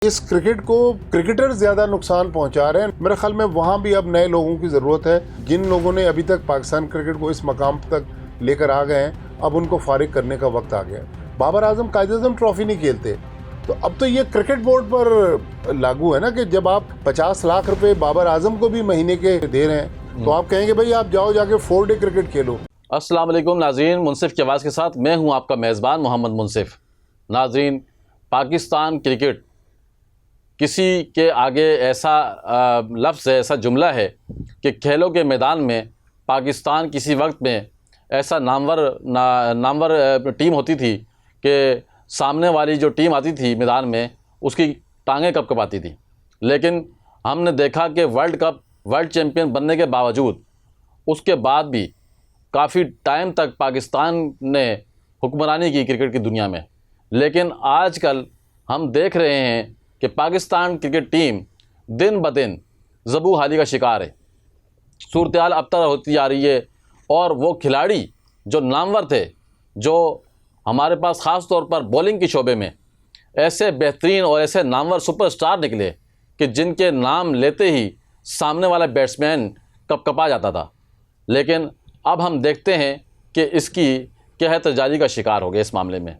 इस क्रिकेट को क्रिकेटर ज़्यादा नुकसान पहुंचा रहे हैं। मेरे ख्याल में वहाँ भी अब नए लोगों की ज़रूरत है। जिन लोगों ने अभी तक पाकिस्तान क्रिकेट को इस मकाम तक लेकर आ गए हैं, अब उनको फारिग करने का वक्त आ गया। बाबर आजम कायद-ए-आज़म ट्रॉफी नहीं खेलते, तो अब तो ये क्रिकेट बोर्ड पर लागू है ना कि जब आप 50 लाख रुपए बाबर आजम को भी महीने के दे रहे हैं, तो आप कहेंगे भाई आप जाओ जाके 4 डे क्रिकेट खेलो। अस्सलाम वालेकुम नाज़रीन, मुनसिफ की आवाज़ के साथ मैं हूं आपका मेज़बान मोहम्मद मुनसिफ। नाज़रीन, पाकिस्तान क्रिकेट किसी के आगे ऐसा लफ्ज़ है, ऐसा जुमला है कि खेलों के मैदान में पाकिस्तान किसी वक्त में ऐसा नामवर टीम होती थी कि सामने वाली जो टीम आती थी मैदान में उसकी टांगें कपकपाती थी। लेकिन हमने देखा कि वर्ल्ड चैम्पियन बनने के बावजूद उसके बाद भी काफ़ी टाइम तक पाकिस्तान ने हुक्मरानी की क्रिकेट की दुनिया में। लेकिन आजकल हम देख रहे हैं कि पाकिस्तान क्रिकेट टीम दिन ब दिन ज़बू हाली का शिकार है। सूरत-ए-हाल अबतर होती जा रही है और वो खिलाड़ी जो नामवर थे, जो हमारे पास ख़ास तौर पर बॉलिंग के शोबे में ऐसे बेहतरीन और ऐसे नामवर सुपरस्टार निकले कि जिनके नाम लेते ही सामने वाला बैट्समैन कपकपा जाता था। लेकिन अब हम देखते हैं कि इसकी कहत जाली का शिकार हो गए। इस मामले में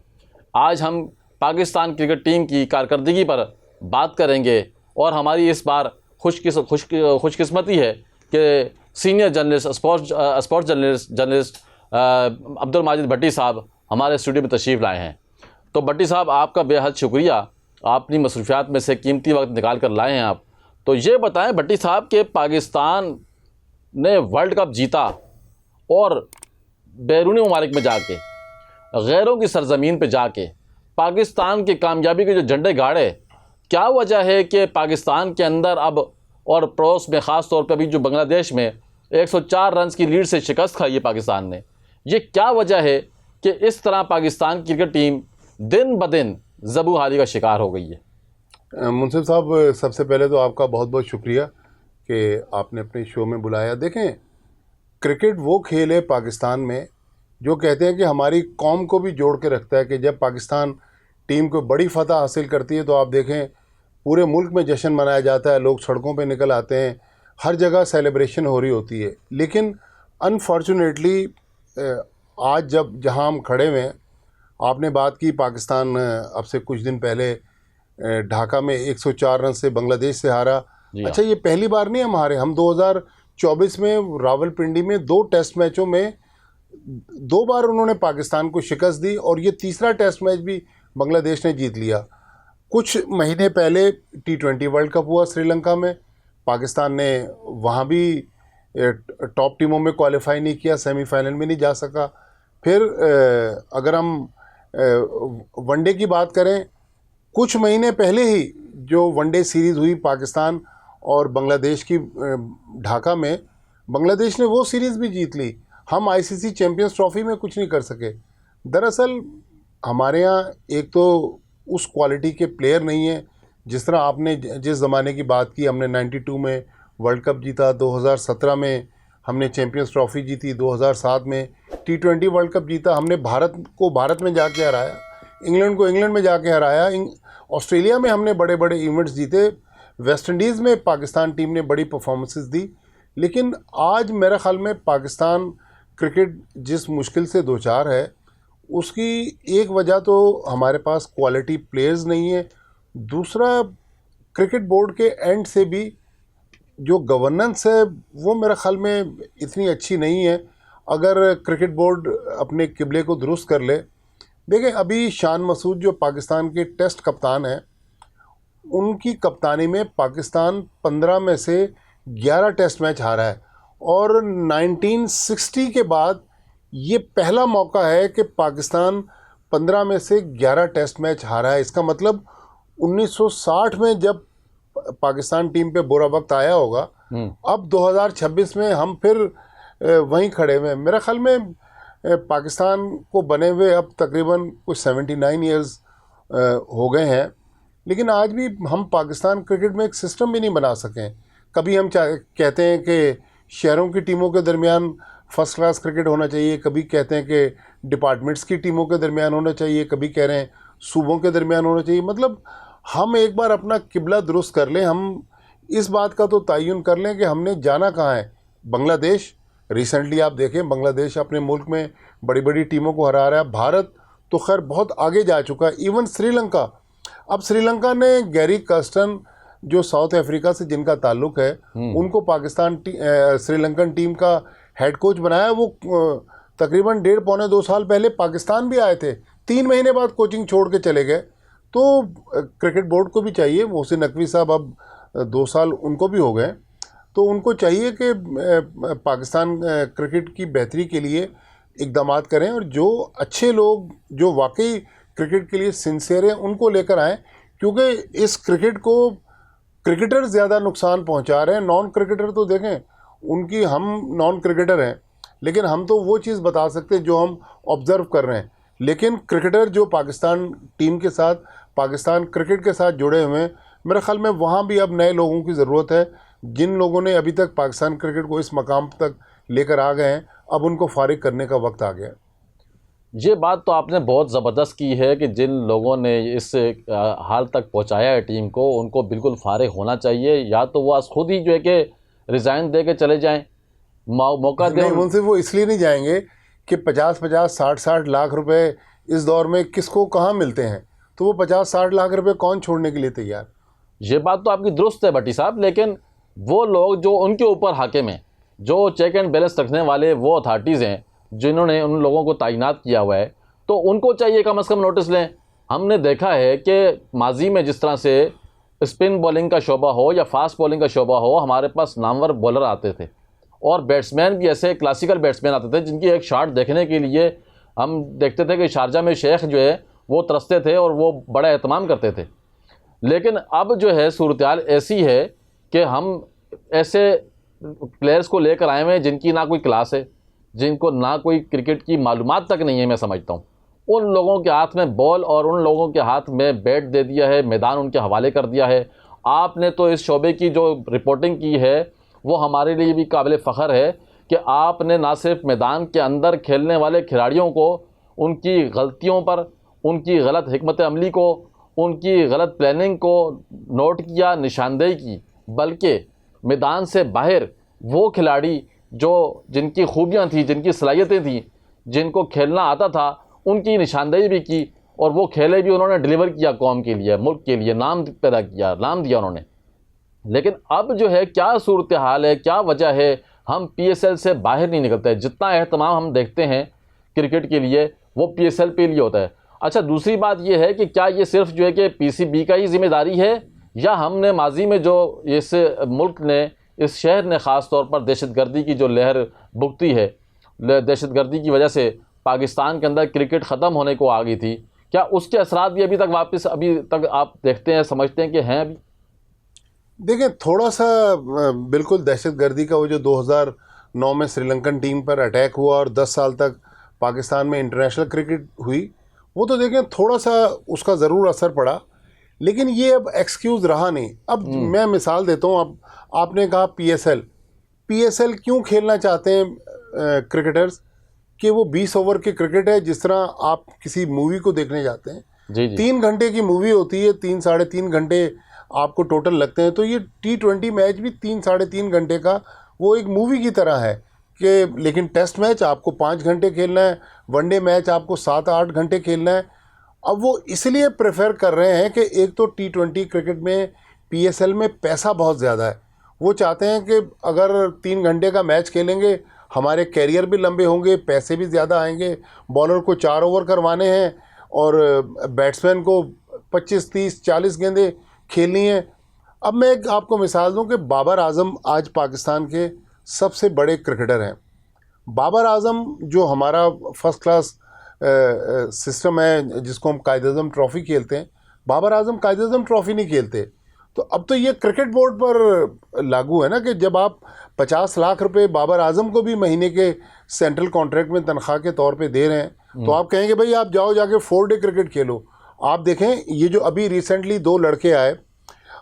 आज हम पाकिस्तान क्रिकेट टीम की कारकर्दगी पर बात करेंगे और हमारी इस बार खुशकिस्मती है कि senior journalist sports journalist Abdul Majid Bhatti साहब हमारे स्टूडियो में तशरीफ़ लाए हैं। तो भट्टी साहब, आपका बेहद शुक्रिया, आप अपनी मसरूफियात में से कीमती वक्त निकाल कर लाए हैं आप। तो ये बताएं भट्टी साहब कि पाकिस्तान ने वर्ल्ड कप जीता और बैरूनी ममालिक में जाके, गैरों की सरज़मीन पे जाके पाकिस्तान की कामयाबी के जो झंडे गाड़े, क्या वजह है कि पाकिस्तान के अंदर अब और पड़ोस में ख़ास तौर पर अभी जो बांग्लादेश में 104 रन की लीड से शिकस्त खाई है पाकिस्तान ने, ये क्या वजह है कि इस तरह पाकिस्तान क्रिकेट टीम दिन ब दिन ज़बू हाली का शिकार हो गई है? मुनसिफ साहब, सबसे पहले तो आपका बहुत बहुत शुक्रिया कि आपने अपने शो में बुलाया। देखें, क्रिकेट वो खेल है पाकिस्तान में जो कहते हैं कि हमारी कौम को भी जोड़ के रखता है। कि जब पाकिस्तान टीम को बड़ी फतह हासिल करती है तो आप देखें पूरे मुल्क में जश्न मनाया जाता है, लोग सड़कों पे निकल आते हैं, हर जगह सेलिब्रेशन हो रही होती है। लेकिन अनफॉर्चुनेटली आज जहां हम खड़े हुए हैं, आपने बात की पाकिस्तान अब से कुछ दिन पहले ढाका में 104 रन से बांग्लादेश से हारा। अच्छा, ये पहली बार नहीं हम हारे। हम 2024 में रावलपिंडी में 2 टेस्ट मैचों में 2 बार उन्होंने पाकिस्तान को शिकस्त दी और ये तीसरा टेस्ट मैच भी बांग्लादेश ने जीत लिया। कुछ महीने पहले T20 वर्ल्ड कप हुआ श्रीलंका में, पाकिस्तान ने वहाँ भी टॉप टीमों में क्वालिफाई नहीं किया, सेमीफाइनल में नहीं जा सका। फिर अगर हम वनडे की बात करें, कुछ महीने पहले ही जो वनडे सीरीज़ हुई पाकिस्तान और बांग्लादेश की ढाका में, बांग्लादेश ने वो सीरीज़ भी जीत ली। हम ICC चैम्पियंस ट्रॉफी में कुछ नहीं कर सके। दरअसल हमारे यहाँ एक तो उस क्वालिटी के प्लेयर नहीं है। जिस तरह आपने जिस ज़माने की बात की, हमने 92 में वर्ल्ड कप जीता, 2017 में हमने चैम्पियंस ट्रॉफी जीती, 2007 में T20 वर्ल्ड कप जीता, हमने भारत को भारत में जाके हराया, इंग्लैंड को इंग्लैंड में जाके हराया, ऑस्ट्रेलिया में हमने बड़े बड़े इवेंट्स जीते, वेस्ट इंडीज़ में पाकिस्तान टीम ने बड़ी परफॉर्मेंसेस दी। लेकिन आज मेरे ख्याल में पाकिस्तान क्रिकेट जिस मुश्किल से दो चार है, उसकी एक वजह तो हमारे पास क्वालिटी प्लेयर्स नहीं है। दूसरा, क्रिकेट बोर्ड के एंड से भी जो गवर्नेंस है वो मेरे ख्याल में इतनी अच्छी नहीं है। अगर क्रिकेट बोर्ड अपने किबले को दुरुस्त कर ले। देखें, अभी शान मसूद जो पाकिस्तान के टेस्ट कप्तान हैं, उनकी कप्तानी में पाकिस्तान 15 में से 11 टेस्ट मैच हारा है और 1960 के बाद ये पहला मौका है कि पाकिस्तान 15 में से 11 टेस्ट मैच हारा है। इसका मतलब 1960 में जब पाकिस्तान टीम पे बुरा वक्त आया होगा, अब 2026 में हम फिर वहीं खड़े हुए हैं। मेरे ख्याल में पाकिस्तान को बने हुए अब तकरीबन कुछ 79 ईयर्स हो गए हैं, लेकिन आज भी हम पाकिस्तान क्रिकेट में एक सिस्टम भी नहीं बना सकें। कभी हम कहते हैं कि शहरों की टीमों के दरमियान फर्स्ट क्लास क्रिकेट होना चाहिए, कभी कहते हैं कि डिपार्टमेंट्स की टीमों के दरमियान होना चाहिए, कभी कह रहे हैं सूबों के दरमियान होना चाहिए। मतलब हम एक बार अपना किबला दुरुस्त कर लें, हम इस बात का तो तयन कर लें कि हमने जाना कहाँ है। बांग्लादेश रिसेंटली आप देखें, बांग्लादेश अपने मुल्क में बड़ी बड़ी टीमों को हरा रहा है। भारत तो खैर बहुत आगे जा चुका है। इवन श्रीलंका, अब श्रीलंका ने गैरी कर्स्टन जो साउथ अफ्रीका से जिनका ताल्लुक है, उनको श्रीलंकन टीम का हेड कोच बनाया। वो तकरीबन 1.5-2 साल पहले पाकिस्तान भी आए थे, 3 महीने बाद कोचिंग छोड़ के चले गए। तो क्रिकेट बोर्ड को भी चाहिए, मोहसिन नकवी साहब अब 2 साल उनको भी हो गए, तो उनको चाहिए कि पाकिस्तान क्रिकेट की बेहतरी के लिए इकदाम करें और जो अच्छे लोग जो वाकई क्रिकेट के लिए सिंसियर हैं उनको लेकर आएँ, क्योंकि इस क्रिकेट को क्रिकेटर ज़्यादा नुकसान पहुंचा रहे हैं। नॉन क्रिकेटर तो देखें, उनकी, हम नॉन क्रिकेटर हैं लेकिन हम तो वो चीज़ बता सकते हैं जो हम ऑब्ज़र्व कर रहे हैं, लेकिन क्रिकेटर जो पाकिस्तान टीम के साथ, पाकिस्तान क्रिकेट के साथ जुड़े हुए हैं, मेरे ख्याल में वहाँ भी अब नए लोगों की ज़रूरत है। जिन लोगों ने अभी तक पाकिस्तान क्रिकेट को इस मकाम तक लेकर आ गए हैं, अब उनको फारिग करने का वक्त आ गया। ये बात तो आपने बहुत ज़बरदस्त की है कि जिन लोगों ने इस हाल तक पहुंचाया है टीम को, उनको बिल्कुल फारिग होना चाहिए, या तो वो आज खुद ही जो है कि रिज़ाइन दे के चले जाएं, मौका दें। उनसे वो इसलिए नहीं जाएंगे कि 50-50, 60-60 लाख रुपए इस दौर में किसको कहाँ मिलते हैं, तो वो 50-60 लाख रुपए कौन छोड़ने के लिए तैयार। ये बात तो आपकी दुरुस्त है भट्टी साहब, लेकिन वो लोग जो उनके ऊपर हाकिम हैं, जो चेक एंड बैलेंस रखने वाले वो अथॉरिटीज़ हैं, जिन्होंने उन लोगों को तैनात किया हुआ है, तो उनको चाहिए कम से कम नोटिस लें। हमने देखा है कि माजी में जिस तरह से स्पिन बॉलिंग का शोबा हो या फास्ट बॉलिंग का शोबा हो, हमारे पास नामवर बॉलर आते थे और बैट्समैन भी ऐसे क्लासिकल बैट्समैन आते थे जिनकी एक शॉट देखने के लिए हम देखते थे कि शारजा में शेख जो है वो तरसते थे और वो बड़ा एहतमाम करते थे। लेकिन अब जो है सूरत हाल ऐसी है कि हम ऐसे प्लेयर्स को लेकर आए हुए हैं जिनकी ना कोई क्लास है, जिनको ना कोई क्रिकेट की मालूमात तक नहीं है। मैं समझता हूँ उन लोगों के हाथ में बॉल और उन लोगों के हाथ में बैट दे दिया है, मैदान उनके हवाले कर दिया है। आपने तो इस शोबे की जो रिपोर्टिंग की है वो हमारे लिए भी काबिल फ़ख्र है कि आपने ना सिर्फ मैदान के अंदर खेलने वाले खिलाड़ियों को उनकी गलतियों पर, उनकी गलत हिकमत अमली को, उनकी गलत प्लानिंग को नोट किया, निशानदेही की, बल्कि मैदान से बाहर वो खिलाड़ी जो जिनकी खूबियाँ थी, जिनकी सलाहियतें थी, जिनको खेलना आता था, उनकी निशानदेही भी की और वो खेले भी, उन्होंने डिलीवर किया कौम के लिए, मुल्क के लिए, नाम पैदा किया, नाम दिया उन्होंने। लेकिन अब जो है क्या सूरत हाल है, क्या वजह है, हम PSL से बाहर नहीं निकलते। जितना एहतमाम हम देखते हैं क्रिकेट के लिए वो PSL पे लिए होता है। अच्छा, दूसरी बात ये है कि क्या ये सिर्फ जो है कि PCB का ही जिम्मेदारी है, या हमने माजी में जो इस मुल्क ने, इस शहर ने ख़ास तौर पर दहशतगर्दी की जो लहर भुगती है, दहशतगर्दी की वजह से पाकिस्तान के अंदर क्रिकेट ख़त्म होने को आ गई थी, क्या उसके असरात भी अभी तक आप देखते हैं, समझते हैं कि हैं अभी? देखिए, थोड़ा सा बिल्कुल दहशतगर्दी का वो जो 2009 में श्रीलंकन टीम पर अटैक हुआ और 10 साल तक पाकिस्तान में इंटरनेशनल क्रिकेट हुई, वो तो देखें थोड़ा सा उसका ज़रूर असर पड़ा, लेकिन ये अब एक्सक्यूज़ रहा नहीं। अब मैं मिसाल देता हूँ। अब आपने कहा PSL क्यों खेलना चाहते हैं क्रिकेटर्स, कि वो 20 ओवर की क्रिकेट है, जिस तरह आप किसी मूवी को देखने जाते हैं। जी जी। 3 घंटे की मूवी होती है, 3-3.5 घंटे आपको टोटल लगते हैं। तो ये T20 मैच भी 3-3.5 घंटे का वो एक मूवी की तरह है कि, लेकिन टेस्ट मैच आपको 5 घंटे खेलना है, वनडे मैच आपको 7-8 घंटे खेलना है। अब वो इसलिए प्रेफर कर रहे हैं कि एक तो T20 क्रिकेट में, PSL में पैसा बहुत ज़्यादा है। वो चाहते हैं कि अगर 3 घंटे का मैच खेलेंगे, हमारे कैरियर भी लंबे होंगे, पैसे भी ज़्यादा आएंगे। बॉलर को 4 ओवर करवाने हैं और बैट्समैन को 25, 30, 40 गेंदें खेलनी है। अब मैं आपको मिसाल दूं कि बाबर आजम आज पाकिस्तान के सबसे बड़े क्रिकेटर हैं। बाबर आजम जो हमारा फर्स्ट क्लास सिस्टम है, जिसको हम कायद-ए-आज़म ट्रॉफ़ी खेलते हैं, बाबर आजम कायद-ए-आज़म ट्रॉफ़ी नहीं खेलते। तो अब तो ये क्रिकेट बोर्ड पर लागू है ना कि जब आप 50 लाख रुपए बाबर आजम को भी महीने के सेंट्रल कॉन्ट्रैक्ट में तनख्वाह के तौर पे दे रहे हैं, तो आप कहेंगे भाई आप जाओ जाके 4 डे क्रिकेट खेलो। आप देखें, ये जो अभी रिसेंटली 2 लड़के आए,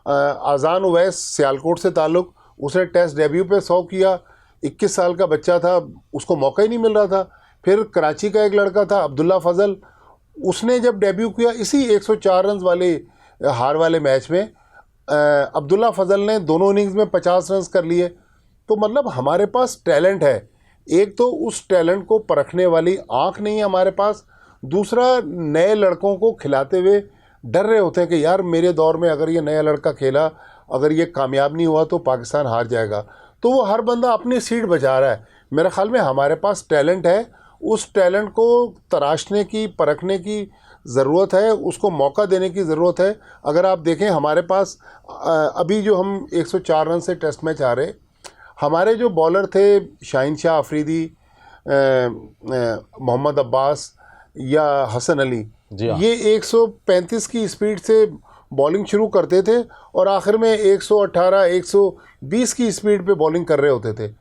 आज़ान उवैस सियालकोट से ताल्लुक़, उसने टेस्ट डेब्यू पे 100 किया, 21 साल का बच्चा था, उसको मौका ही नहीं मिल रहा था। फिर कराची का एक लड़का था अब्दुल्ला फजल, उसने जब डेब्यू किया इसी 104 रन वाले हार वाले मैच में अब्दुल्ला फजल ने दोनों इनिंग्स में 50 रन कर लिए। तो मतलब हमारे पास टैलेंट है, एक तो उस टैलेंट को परखने वाली आंख नहीं है हमारे पास, दूसरा नए लड़कों को खिलाते हुए डर रहे होते हैं कि यार मेरे दौर में अगर ये नया लड़का खेला, अगर ये कामयाब नहीं हुआ तो पाकिस्तान हार जाएगा। तो वो हर बंदा अपनी सीट बचा रहा है। मेरे ख्याल में हमारे पास टैलेंट है, उस टैलेंट को तराशने की, परखने की ज़रूरत है, उसको मौका देने की ज़रूरत है। अगर आप देखें हमारे पास अभी जो हम 104 रन से टेस्ट मैच आ रहे, हमारे जो बॉलर थे शाहीन शाह अफरीदी, मोहम्मद अब्बास या हसन अली, ये 135 की स्पीड से बॉलिंग शुरू करते थे और आखिर में 118 120 की स्पीड पे बॉलिंग कर रहे होते थे।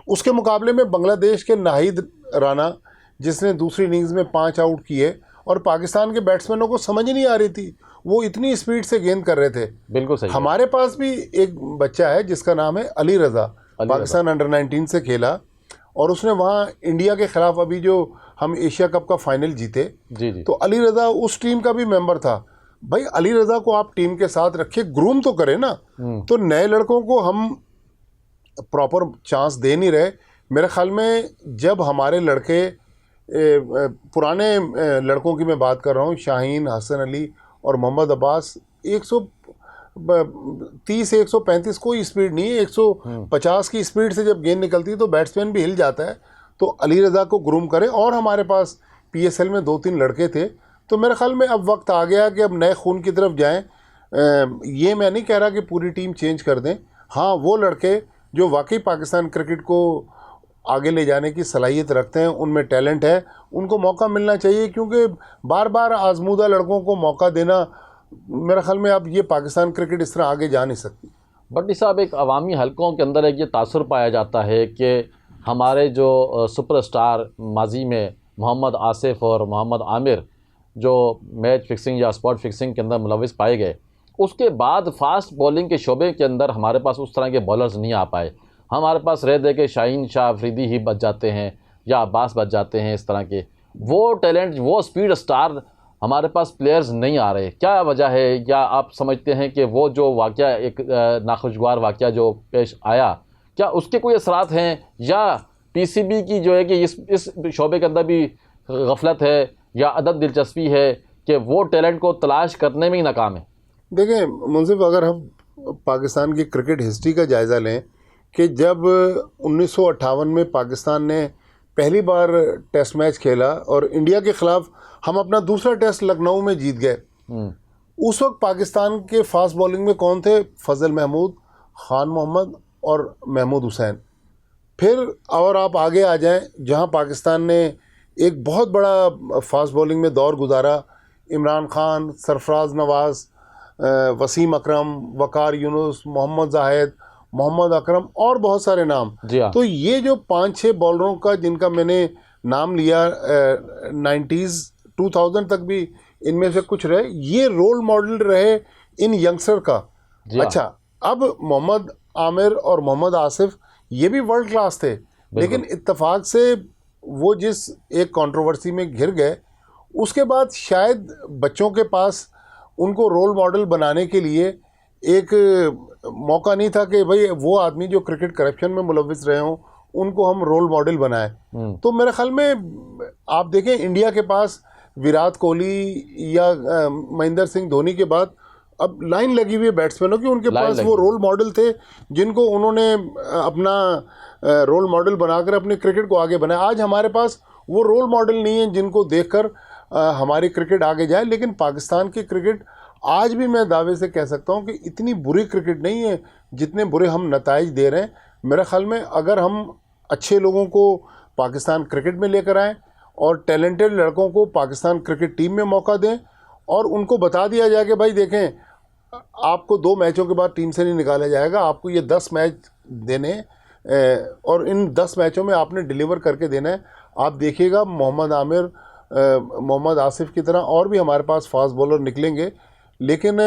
उसके मुकाबले में बांग्लादेश के नाहिद राना, जिसने दूसरी इनिंग्स में 5 आउट किए, और पाकिस्तान के बैट्समैनों को समझ ही नहीं आ रही थी, वो इतनी स्पीड से गेंद कर रहे थे। बिल्कुल सही। हमारे पास भी एक बच्चा है जिसका नाम है अली रज़ा, पाकिस्तान अंडर 19 से खेला और उसने वहाँ इंडिया के ख़िलाफ़ अभी जो हम एशिया कप का फाइनल जीते, जी जी, तो अली रज़ा उस टीम का भी मेंबर था। भाई अली रज़ा को आप टीम के साथ रखे, ग्रूम तो करें ना। तो नए लड़कों को हम प्रॉपर चांस दे नहीं रहे। मेरे ख्याल में जब हमारे लड़के, पुराने लड़कों की मैं बात कर रहा हूँ, शाहीन, हसन अली और मोहम्मद अब्बास, 130 135 कोई स्पीड नहीं है, 150 की स्पीड से जब गेंद निकलती है तो बैट्समैन भी हिल जाता है। तो अली रज़ा को ग्रूम करें। और हमारे पास PSL में 2-3 लड़के थे, तो मेरे ख्याल में अब वक्त आ गया कि अब नए खून की तरफ जाएं। ये मैं नहीं कह रहा कि पूरी टीम चेंज कर दें। हाँ, वो लड़के जो वाकई पाकिस्तान क्रिकेट को आगे ले जाने की सलाहियत रखते हैं, उनमें टैलेंट है, उनको मौका मिलना चाहिए, क्योंकि बार बार आजमूदा लड़कों को मौका देना, मेरे ख्याल में अब ये पाकिस्तान क्रिकेट इस तरह आगे जा नहीं सकती। भट्टी साहब, एक अवामी हलकों के अंदर एक ये तासुर पाया जाता है कि हमारे जो सुपरस्टार माजी में मोहम्मद आसिफ और मोहम्मद आमिर जो मैच फिक्सिंग या स्पॉट फिक्सिंग के अंदर मुलविस पाए गए, उसके बाद फास्ट बॉलिंग के शोबे के अंदर हमारे पास उस तरह के बॉलर्स नहीं आ पाए। हमारे पास रह दे के शाहीन शाह अफरीदी ही बच जाते हैं या अब्बास बच जाते हैं। इस तरह के वो टैलेंट, वो स्पीड स्टार हमारे पास प्लेयर्स नहीं आ रहे। क्या वजह है? या आप समझते हैं कि वो जो वाक़या, एक नाखुशगवार वाक़या जो पेश आया, क्या उसके कोई असरात हैं, या PCB की जो है कि इस शोबे के अंदर भी गफलत है या अदम दिलचस्पी है कि वो टैलेंट को तलाश करने में ही नाकाम है? देखें मुंसिफ, अगर हम पाकिस्तान की क्रिकेट हिस्ट्री का जायज़ा लें कि जब 1958 में पाकिस्तान ने पहली बार टेस्ट मैच खेला और इंडिया के ख़िलाफ़ हम अपना दूसरा टेस्ट लखनऊ में जीत गए, उस वक्त पाकिस्तान के फास्ट बॉलिंग में कौन थे? फजल महमूद, खान मोहम्मद और महमूद हुसैन। फिर और आप आगे आ जाएं, जहां पाकिस्तान ने एक बहुत बड़ा फास्ट बॉलिंग में दौर गुजारा, इमरान खान, सरफराज नवाज़, वसीम अकरम, वकार यूनुस, मोहम्मद जाहिद, मोहम्मद अकरम और बहुत सारे नाम। तो ये जो 5-6 बॉलरों का जिनका मैंने नाम लिया, 90s 2000 तक भी इनमें से कुछ रहे, ये रोल मॉडल रहे इन यंगस्टर का। अच्छा, अब मोहम्मद आमिर और मोहम्मद आसिफ ये भी वर्ल्ड क्लास थे, लेकिन इत्तेफाक से वो जिस एक कंट्रोवर्सी में घिर गए, उसके बाद शायद बच्चों के पास उनको रोल मॉडल बनाने के लिए एक मौका नहीं था कि भाई वो आदमी जो क्रिकेट करप्शन में मुलविस रहे हों उनको हम रोल मॉडल बनाएं। तो मेरे ख्याल में आप देखें, इंडिया के पास विराट कोहली या महेंद्र सिंह धोनी के बाद अब लाइन लगी हुई है बैट्समैनों की, उनके पास वो रोल मॉडल थे जिनको उन्होंने अपना रोल मॉडल बनाकर अपने क्रिकेट को आगे बनाया। आज हमारे पास वो रोल मॉडल नहीं है जिनको देखकर हमारी क्रिकेट आगे जाए। लेकिन पाकिस्तान की क्रिकेट आज भी मैं दावे से कह सकता हूँ कि इतनी बुरी क्रिकेट नहीं है जितने बुरे हम नताइज दे रहे हैं। मेरे ख्याल में अगर हम अच्छे लोगों को पाकिस्तान क्रिकेट में लेकर आएँ और टैलेंटेड लड़कों को पाकिस्तान क्रिकेट टीम में मौका दें और उनको बता दिया जाए कि भाई देखें, आपको 2 मैचों के बाद टीम से नहीं निकाला जाएगा, आपको ये 10 मैच देने और इन 10 मैचों में आपने डिलीवर करके देना है। आप देखिएगा मोहम्मद आमिर, मोहम्मद आसिफ की तरह और भी हमारे पास फास्ट बॉलर निकलेंगे। लेकिन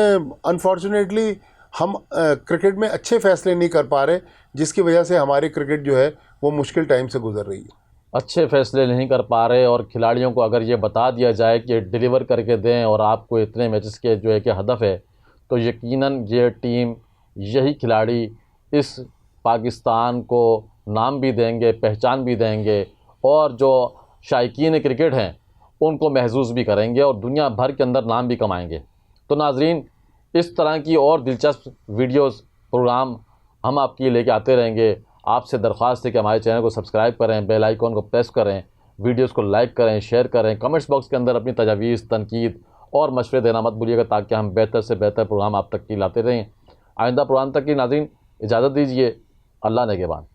अनफॉर्चुनेटली हम क्रिकेट में अच्छे फैसले नहीं कर पा रहे, जिसकी वजह से हमारी क्रिकेट जो है वो मुश्किल टाइम से गुजर रही है। अच्छे फैसले नहीं कर पा रहे और खिलाड़ियों को अगर ये बता दिया जाए कि डिलीवर करके दें और आपको इतने मैचेस के जो है कि हदफ है, तो यकीनन ये टीम, यही खिलाड़ी इस पाकिस्तान को नाम भी देंगे, पहचान भी देंगे और जो शायकीन क्रिकेट हैं उनको महसूस भी करेंगे और दुनिया भर के अंदर नाम भी कमाएंगे। तो नाजरीन, इस तरह की और दिलचस्प वीडियोस, प्रोग्राम हम आपके लिए लेके आते रहेंगे। आपसे दरख्वास्त है कि हमारे चैनल को सब्सक्राइब करें, बेल आइकॉन को प्रेस करें, वीडियोस को लाइक करें, शेयर करें, कमेंट्स बॉक्स के अंदर अपनी तजावीज़, तनकीद और मशवरे देना मत भूलिएगा, ताकि हम बेहतर से बेहतर प्रोग्राम आप तक की लाते रहें। आइंदा प्रोग्राम तक की नाज़रीन इजाज़त दीजिए। अल्लाह ने के बाद।